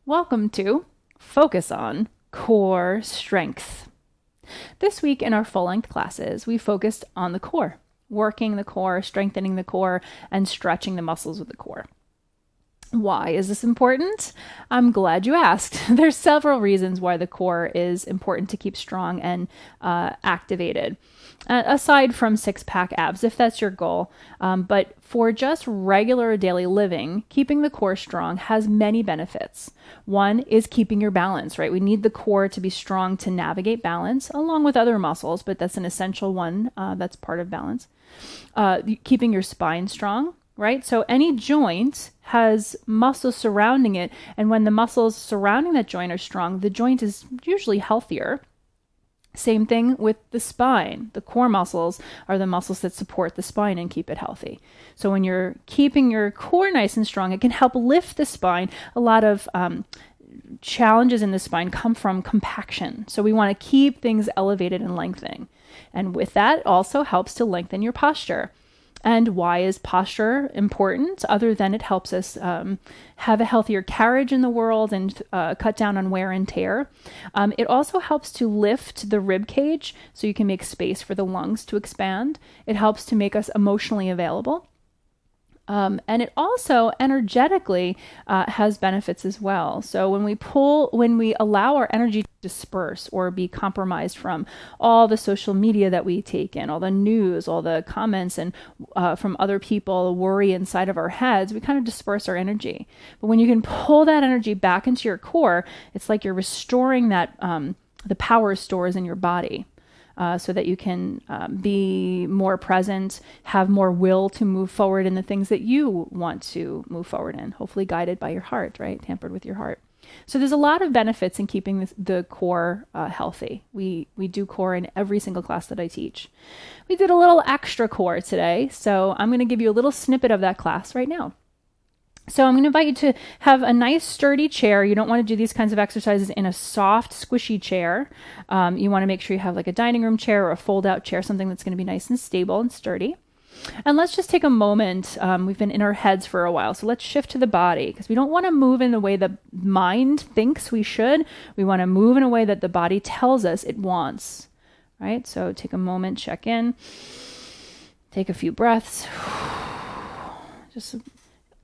Welcome to Focus on Core Strength. This week in our full-length classes, we focused on the core, working the core, strengthening the core, and stretching the muscles of the core. Why is this important? I'm glad you asked. There's several reasons why the core is important to keep strong and activated. Aside from six-pack abs, if that's your goal. But for just regular daily living, keeping the core strong has many benefits. One is keeping your balance, right? We need the core to be strong to navigate balance, along with other muscles, but that's an essential one that's part of balance. Keeping your spine strong, right? So any joint has muscles surrounding it, and when the muscles surrounding that joint are strong, the joint is usually healthier. Same thing with the spine. The core muscles are the muscles that support the spine and keep it healthy. So when you're keeping your core nice and strong, it can help lift the spine. A lot of challenges in the spine come from compaction. So we want to keep things elevated and lengthening. And with that, it also helps to lengthen your posture. And why is posture important? Other than it helps us have a healthier carriage in the world and cut down on wear and tear. It also helps to lift the rib cage so you can make space for the lungs to expand. It helps to make us emotionally available. And it also energetically has benefits as well. So when we allow our energy to disperse or be compromised from all the social media that we take in, all the news, all the comments, and from other people, the worry inside of our heads, we kind of disperse our energy. But when you can pull that energy back into your core, it's like you're restoring that the power stores in your body. So that you can be more present, have more will to move forward in the things that you want to move forward in, hopefully guided by your heart, right? Tampered with your heart. So there's a lot of benefits in keeping the core healthy. We do core in every single class that I teach. We did a little extra core today, so I'm going to give you a little snippet of that class right now. So I'm going to invite you to have a nice sturdy chair. You don't want to do these kinds of exercises in a soft, squishy chair. You want to make sure you have like a dining room chair or a fold-out chair, something that's going to be nice and stable and sturdy. And let's just take a moment. We've been in our heads for a while, so let's shift to the body because we don't want to move in the way the mind thinks we should. We want to move in a way that the body tells us it wants, right? So take a moment, check in, take a few breaths. Just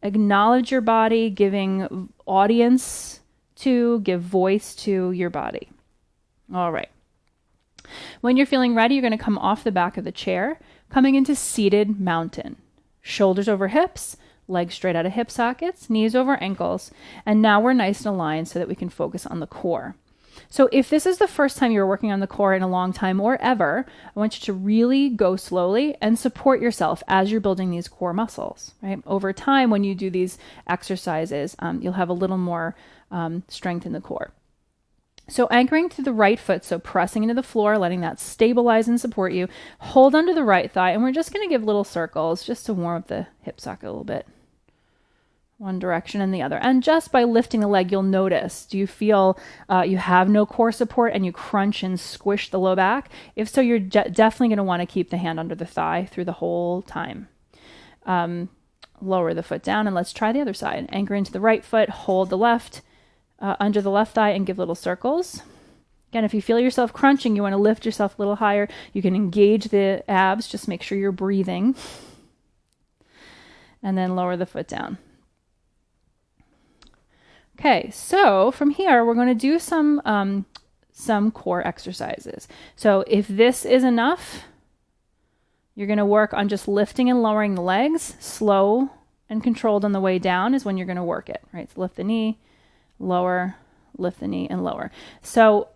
acknowledge your body, giving audience to, give voice to your body. All right. When you're feeling ready, you're going to come off the back of the chair, coming into seated mountain. Shoulders over hips, legs straight out of hip sockets, knees over ankles. And now we're nice and aligned so that we can focus on the core. So if this is the first time you're working on the core in a long time or ever, I want you to really go slowly and support yourself as you're building these core muscles, right? Over time, when you do these exercises, you'll have a little more strength in the core. So anchoring to the right foot, so pressing into the floor, letting that stabilize and support you. Hold under the right thigh, and we're just going to give little circles just to warm up the hip socket a little bit. One direction and the other. And just by lifting the leg, you'll notice, do you feel you have no core support and you crunch and squish the low back? If so, you're definitely going to want to keep the hand under the thigh through the whole time. Lower the foot down and let's try the other side. Anchor into the right foot, hold the left under the left thigh and give little circles. Again, if you feel yourself crunching, you want to lift yourself a little higher. You can engage the abs, just make sure you're breathing. And then lower the foot down. Okay, so from here, we're going to do some core exercises. So if this is enough, you're going to work on just lifting and lowering the legs. Slow and controlled on the way down is when you're going to work it, right? So lift the knee, lower, lift the knee, and lower. So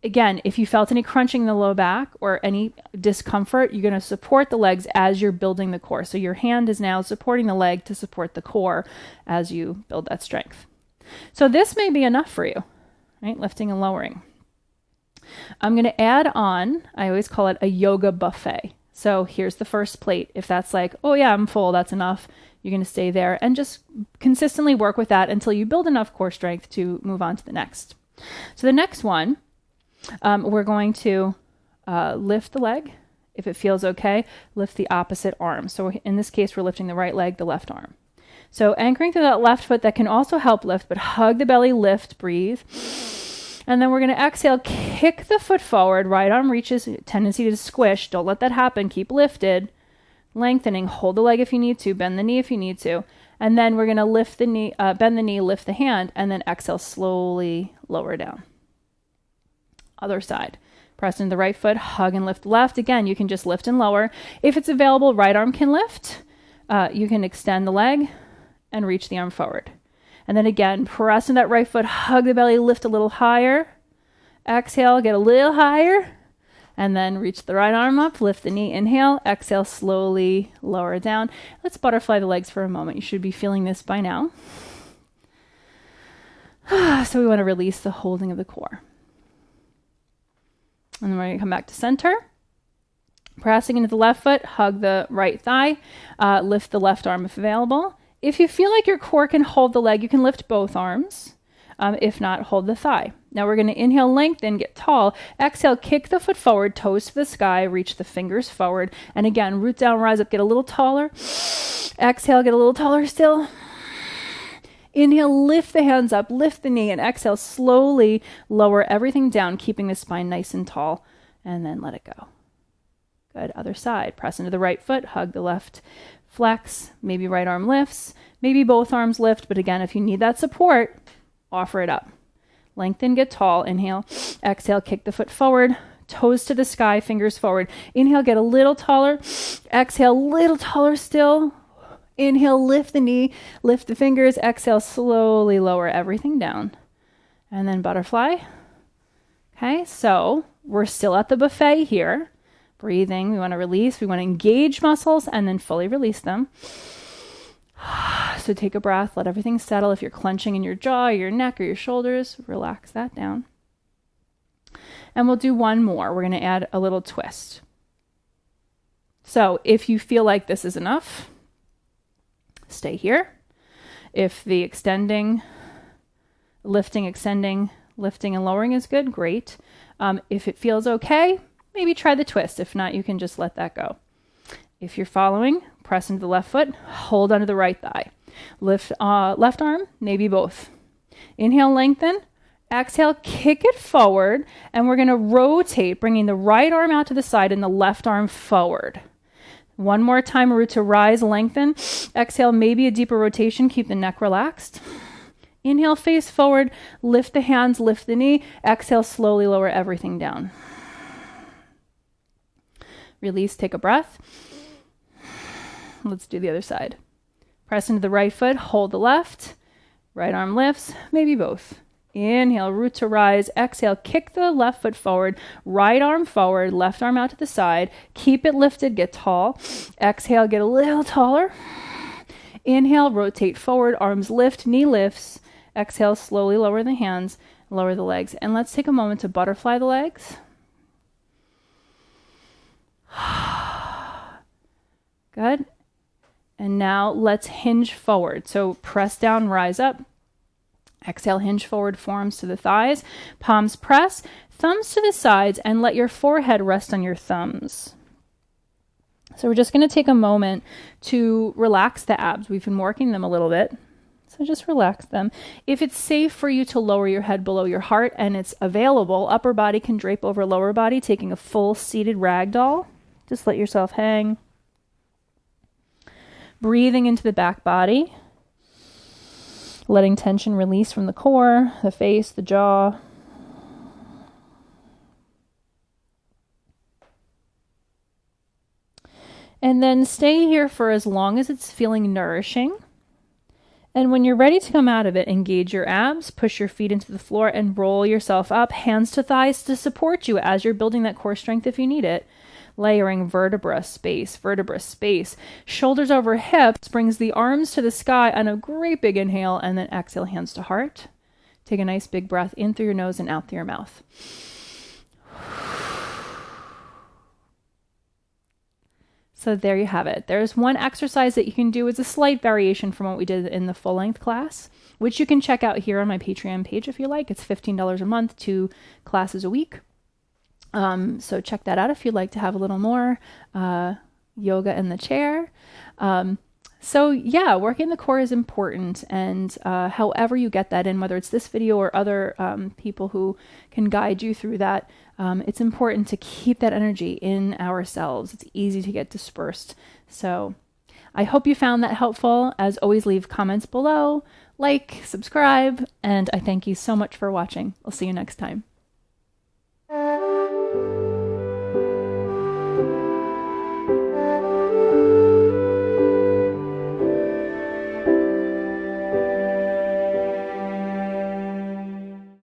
again, if you felt any crunching in the low back or any discomfort, you're going to support the legs as you're building the core. So your hand is now supporting the leg to support the core as you build that strength. So this may be enough for you, right? Lifting and lowering. I'm going to add on, I always call it a yoga buffet. So here's the first plate. If that's like, oh yeah, I'm full, that's enough, you're going to stay there and just consistently work with that until you build enough core strength to move on to the next. So the next one, we're going to lift the leg. If it feels okay, lift the opposite arm. So in this case, we're lifting the right leg, the left arm. So anchoring through that left foot, that can also help lift, but hug the belly, lift, breathe. And then we're going to exhale, kick the foot forward, right arm reaches, tendency to squish. Don't let that happen. Keep lifted, lengthening, hold the leg if you need to, bend the knee if you need to. And then we're going to lift the knee, bend the knee, lift the hand, and then exhale, slowly lower down. Other side. Press into the right foot, hug and lift left. Again, you can just lift and lower. If it's available, right arm can lift. You can extend the leg and reach the arm forward. And then again, press in that right foot, hug the belly, lift a little higher. Exhale, get a little higher. And then reach the right arm up, lift the knee, inhale, exhale, slowly lower down. Let's butterfly the legs for a moment. You should be feeling this by now. So we want to release the holding of the core. And then we're going to come back to center. Pressing into the left foot, hug the right thigh, lift the left arm if available. If you feel like your core can hold the leg, you can lift both arms. If not, hold the thigh. Now we're going to inhale, lengthen, get tall. Exhale, kick the foot forward, toes to the sky, reach the fingers forward. And again, root down, rise up, get a little taller. Exhale, get a little taller still. Inhale, lift the hands up, lift the knee, and exhale, slowly lower everything down, keeping the spine nice and tall. And then let it go. Good. Other side. Press into the right foot, hug the left, flex, maybe right arm lifts, maybe both arms lift, but again, if you need that support, offer it up. Lengthen, get tall, inhale, exhale, kick the foot forward, toes to the sky, fingers forward. Inhale, get a little taller, exhale, little taller still. Inhale, lift the knee, lift the fingers, exhale, slowly lower everything down. And then butterfly. Okay, so we're still at the buffet here. Breathing, we want to release, we want to engage muscles and then fully release them. So take a breath, let everything settle. If you're clenching in your jaw, or your neck, or your shoulders, relax that down. And we'll do one more. We're going to add a little twist. So if you feel like this is enough, stay here. If the extending, lifting, extending, lifting and lowering is good, great. If it feels okay, maybe try the twist. If not, you can just let that go. If you're following, press into the left foot, hold under the right thigh. Lift left arm, maybe both. Inhale, lengthen. Exhale, kick it forward. And we're going to rotate, bringing the right arm out to the side and the left arm forward. One more time, root to rise, lengthen. Exhale, maybe a deeper rotation. Keep the neck relaxed. Inhale, face forward. Lift the hands, lift the knee. Exhale, slowly lower everything down. Release, take a breath. Let's do the other side. Press into the right foot, hold the left. Right arm lifts, maybe both. Inhale, root to rise. Exhale, kick the left foot forward. Right arm forward, left arm out to the side. Keep it lifted, get tall. Exhale, get a little taller. Inhale, rotate forward, arms lift, knee lifts. Exhale, slowly lower the hands, lower the legs. And let's take a moment to butterfly the legs. Good. And now let's hinge forward. So press down, rise up. Exhale, hinge forward, forearms to the thighs. Palms press, thumbs to the sides, and let your forehead rest on your thumbs. So we're just going to take a moment to relax the abs. We've been working them a little bit. So just relax them. If it's safe for you to lower your head below your heart and it's available, upper body can drape over lower body, taking a full seated ragdoll. Just let yourself hang. Breathing into the back body. Letting tension release from the core, the face, the jaw. And then stay here for as long as it's feeling nourishing. And when you're ready to come out of it, engage your abs, push your feet into the floor, and roll yourself up, hands to thighs to support you as you're building that core strength if you need it. Layering vertebra space, shoulders over hips, brings the arms to the sky on a great big inhale, and then exhale, hands to heart. Take a nice big breath in through your nose and out through your mouth. So there you have it. There's one exercise that you can do. It's a slight variation from what we did in the full-length class, which you can check out here on my Patreon page if you like. It's $15 a month, 2 classes a week. So check that out if you'd like to have a little more yoga in the chair. So yeah, working the core is important, and however you get that in, whether it's this video or other people who can guide you through that, it's important to keep that energy in ourselves. It's easy to get dispersed. So I hope you found that helpful. As always, leave comments below, like, subscribe, and I thank you so much for watching. I'll see you next time.